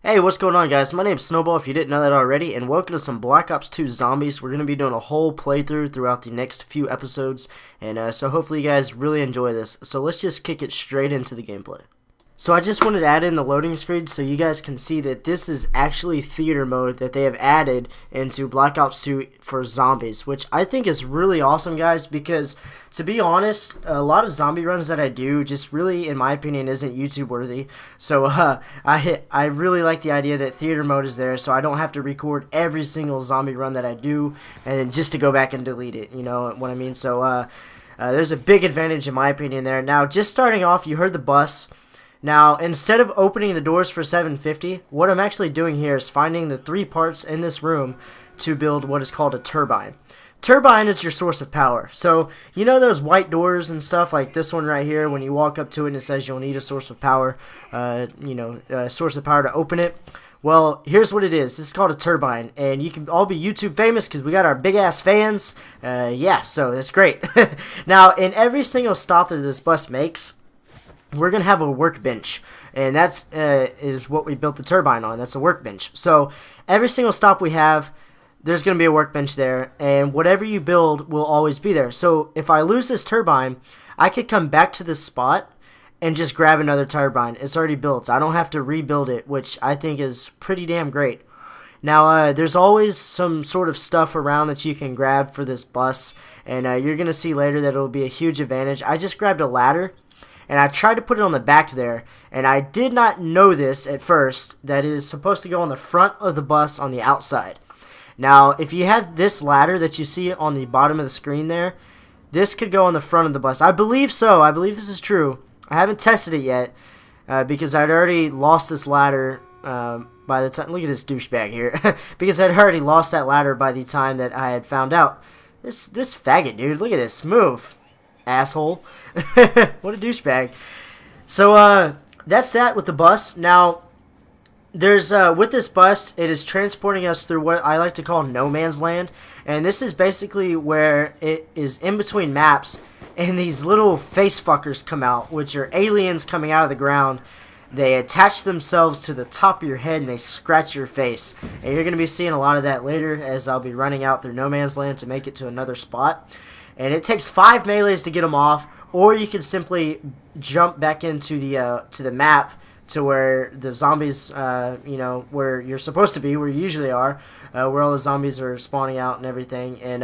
Hey, what's going on, guys? My name's Snowball, if you didn't know that already, and welcome to some Black Ops 2 Zombies. We're going to be doing a whole playthrough throughout the next few episodes, and so hopefully you guys really enjoy this. So let's just kick it straight into the gameplay. So I just wanted to add in the loading screen so you guys can see that this is actually theater mode that they have added into Black Ops 2 for zombies, which I think is really awesome, guys, because to be honest, a lot of zombie runs that I do just really, in my opinion, isn't YouTube worthy. So I really like the idea that theater mode is there, so I don't have to record every single zombie run that I do and then just to go back and delete it, you know what I mean? So there's a big advantage in my opinion there. Now, just starting off, you heard the bus. Now, instead of opening the doors for 750, what I'm actually doing here is finding the 3 parts in this room to build what is called a turbine. Turbine is your source of power. So, you know those white doors and stuff, like this one right here, when you walk up to it and it says you'll need a source of power, a source of power to open it? Well, here's what it is. This is called a turbine, and you can all be YouTube famous because we got our big-ass fans. Yeah, so that's great. Now, in every single stop that this bus makes, we're going to have a workbench, and that's is what we built the turbine on. That's a workbench. So every single stop we have, there's going to be a workbench there, and whatever you build will always be there. So if I lose this turbine, I could come back to this spot and just grab another turbine. It's already built. I don't have to rebuild it, which I think is pretty damn great. Now, there's always some sort of stuff around that you can grab for this bus, and you're going to see later that it'll be a huge advantage. I just grabbed a ladder, and I tried to put it on the back there, and I did not know this at first, that it is supposed to go on the front of the bus on the outside. Now, if you have this ladder that you see on the bottom of the screen there, this could go on the front of the bus. I believe so. I believe this is true. I haven't tested it yet because I'd already lost this ladder by the time. Look at this douchebag here. Because I'd already lost that ladder by the time that I had found out. This faggot, dude. Look at this. Move. Asshole. What a douchebag. So that's that with the bus. Now there's with this bus, it is transporting us through what I like to call no man's land, and this is basically where it is in between maps, and these little face fuckers come out, which are aliens coming out of the ground. They attach themselves to the top of your head and they scratch your face, and you're going to be seeing a lot of that later as I'll be running out through no man's land to make it to another spot. And it takes 5 melees to get them off, or you can simply jump back into the to the map to where the zombies, where you're supposed to be, where you usually are, where all the zombies are spawning out and everything. And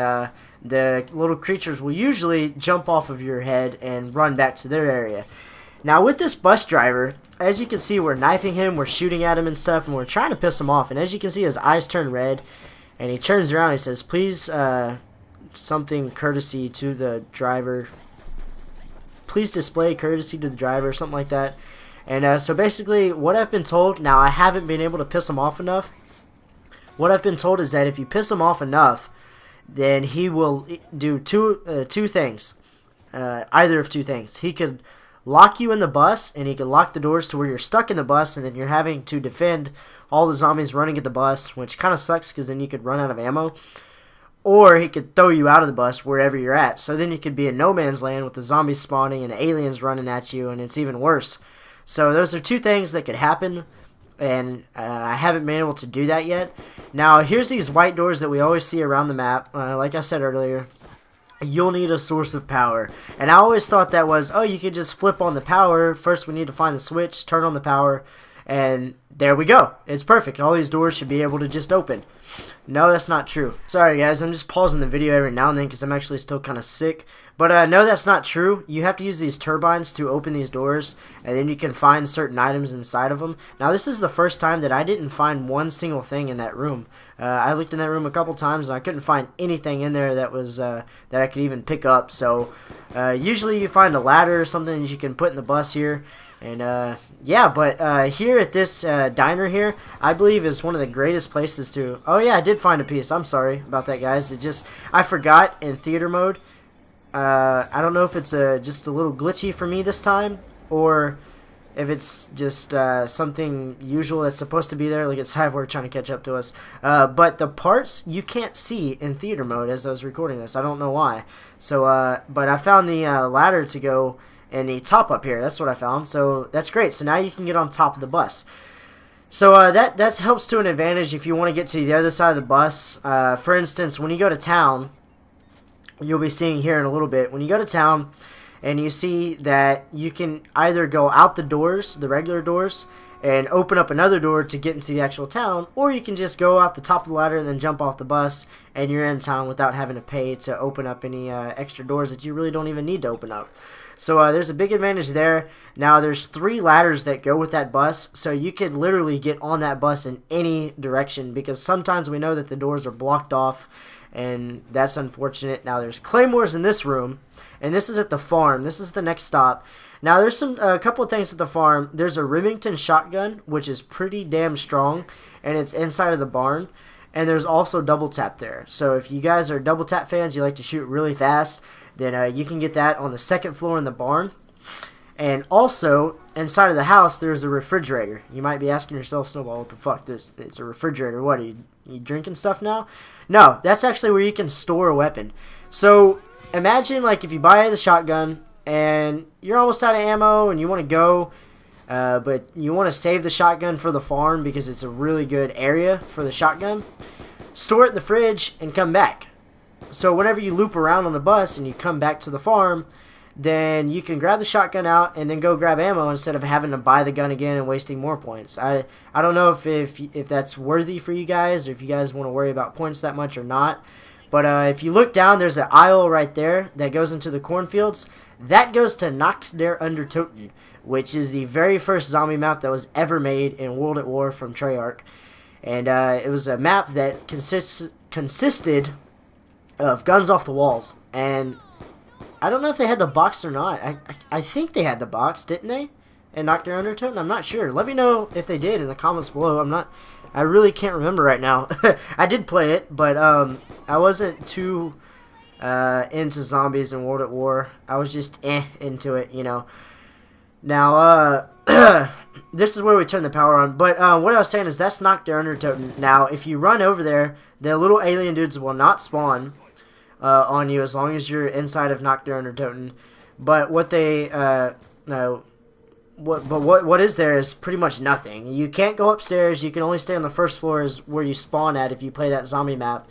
the little creatures will usually jump off of your head and run back to their area. Now, with this bus driver, as you can see, we're knifing him, we're shooting at him and stuff, and we're trying to piss him off. And as you can see, his eyes turn red, and he turns around and he says, please, something courtesy to the driver. Please display courtesy to the driver, something like that. And so basically, what I've been told, now I haven't been able to piss him off enough. What I've been told is that if you piss him off enough, then he will do two things. Either of two things. He could lock you in the bus, and he could lock the doors to where you're stuck in the bus, and then you're having to defend all the zombies running at the bus, which kind of sucks because then you could run out of ammo. Or he could throw you out of the bus wherever you're at. So then you could be in no man's land with the zombies spawning and the aliens running at you, and it's even worse. So those are two things that could happen, and I haven't been able to do that yet. Now, here's these white doors that we always see around the map. Like I said earlier, you'll need a source of power. And I always thought that was, oh, you could just flip on the power. First, we need to find the switch, turn on the power, and there we go. It's perfect. All these doors should be able to just open. No, that's not true. Sorry, guys. I'm just pausing the video every now and then because I'm actually still kind of sick. But no, that's not true. You have to use these turbines to open these doors, and then you can find certain items inside of them. Now, this is the first time that I didn't find one single thing in that room. I looked in that room a couple times, and I couldn't find anything in there that was that I could even pick up. So usually you find a ladder or something that you can put in the bus here. And yeah, but here at this diner here, I believe is one of the greatest places to... Oh yeah, I did find a piece. I'm sorry about that, guys. I forgot in theater mode. I don't know if it's just a little glitchy for me this time, or if it's just something usual that's supposed to be there. Look at Cyborg trying to catch up to us. But the parts you can't see in theater mode as I was recording this. I don't know why. So, but I found the ladder to go in the top up here. That's what I found. So that's great. So now you can get on top of the bus. So that helps to an advantage if you want to get to the other side of the bus. For instance, when you go to town, you'll be seeing here in a little bit. When you go to town and you see that you can either go out the doors, the regular doors, and open up another door to get into the actual town, or you can just go out the top of the ladder and then jump off the bus and you're in town without having to pay to open up any extra doors that you really don't even need to open up. So there's a big advantage there. Now there's 3 ladders that go with that bus, so you could literally get on that bus in any direction, because sometimes we know that the doors are blocked off, and that's unfortunate. Now there's claymores in this room, and this is at the farm. This is the next stop. Now there's a couple of things at the farm. There's a Remington shotgun, which is pretty damn strong, and it's inside of the barn. And there's also double tap there. So if you guys are double tap fans, you like to shoot really fast, then you can get that on the 2nd floor in the barn. And also, inside of the house, there's a refrigerator. You might be asking yourself, Snowball, what the fuck? It's a refrigerator. What, are you drinking stuff now? No, that's actually where you can store a weapon. So imagine like if you buy the shotgun and you're almost out of ammo and you want to go, but you want to save the shotgun for the farm because it's a really good area for the shotgun. Store it in the fridge and come back. So whenever you loop around on the bus and you come back to the farm, then you can grab the shotgun out and then go grab ammo instead of having to buy the gun again and wasting more points. I don't know if that's worthy for you guys, or if you guys want to worry about points that much or not. But if you look down, there's an aisle right there that goes into the cornfields. That goes to Nacht der Untertoten, which is the very first zombie map that was ever made in World at War from Treyarch. And it was a map that consisted of guns off the walls. And I don't know if they had the box or not. I think they had the box, didn't they? And Nacht der Untertoten? I'm not sure. Let me know if they did in the comments below. I really can't remember right now. I did play it, but I wasn't too into zombies in World at War. I was just into it, you know. Now, this is where we turn the power on. But what I was saying is that's Nacht der Untertoten. Now, if you run over there, the little alien dudes will not spawn on you as long as you're inside of Nacht der Untertoten. But what they what is there is pretty much nothing. You can't go upstairs. You can only stay on the 1st floor, is where you spawn at if you play that zombie map.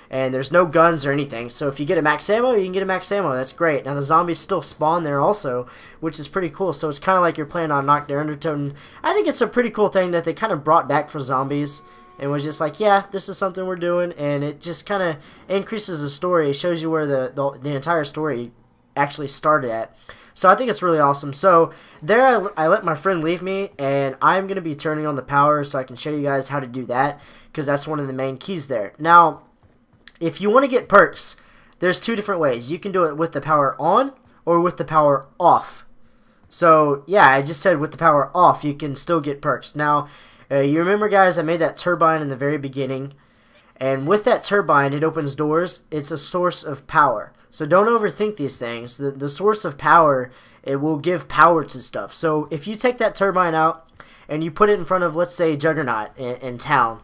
And there's no guns or anything. So if you get a max ammo, you can get a max ammo. That's great. Now the zombies still spawn there also, which is pretty cool. So it's kind of like you're playing on Nacht der Untertoten. I think it's a pretty cool thing that they kind of brought back for zombies. And was just like, yeah, this is something we're doing. And it just kind of increases the story. It shows you where the entire story actually started at. So I think it's really awesome. So there I let my friend leave me, and I'm going to be turning on the power so I can show you guys how to do that, because that's one of the main keys there. Now, if you want to get perks, there's 2 different ways. You can do it with the power on or with the power off. So yeah, I just said with the power off, you can still get perks. Now, you remember, guys, I made that turbine in the very beginning. And with that turbine, it opens doors. It's a source of power. So don't overthink these things. The source of power, it will give power to stuff. So if you take that turbine out and you put it in front of, let's say, Juggernaut in town,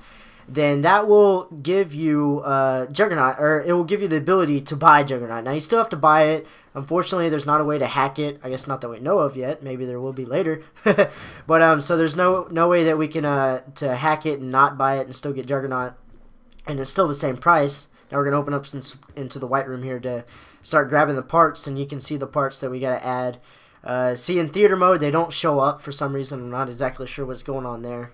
then that will give you Juggernaut, or it will give you the ability to buy Juggernaut. Now, you still have to buy it. Unfortunately, there's not a way to hack it. I guess not that we know of yet. Maybe there will be later. But so there's no way that we can to hack it and not buy it and still get Juggernaut. And it's still the same price. Now we're going to open up into the white room here to start grabbing the parts, and you can see the parts that we got to add. See, in theater mode, they don't show up for some reason. I'm not exactly sure what's going on there.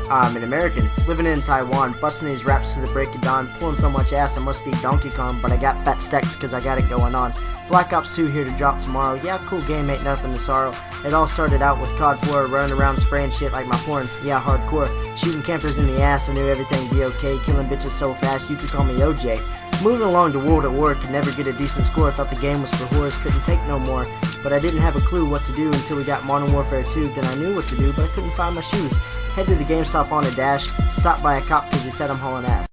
I'm an American, living in Taiwan, busting these raps to the break of dawn, pulling so much ass I must be Donkey Kong, but I got fat stacks cause I got it going on. Black Ops 2 here to drop tomorrow, yeah, cool game, ain't nothing to sorrow. It all started out with COD 4, running around spraying shit like my porn, yeah, hardcore. Shooting campers in the ass, I knew everything'd be okay, killing bitches so fast, you could call me OJ. Moving along to World at War, could never get a decent score, thought the game was for whores, couldn't take no more. But I didn't have a clue what to do until we got Modern Warfare 2, then I knew what to do, but I couldn't find my shoes. Head to the GameStop on a dash, stopped by a cop because he said I'm hauling ass.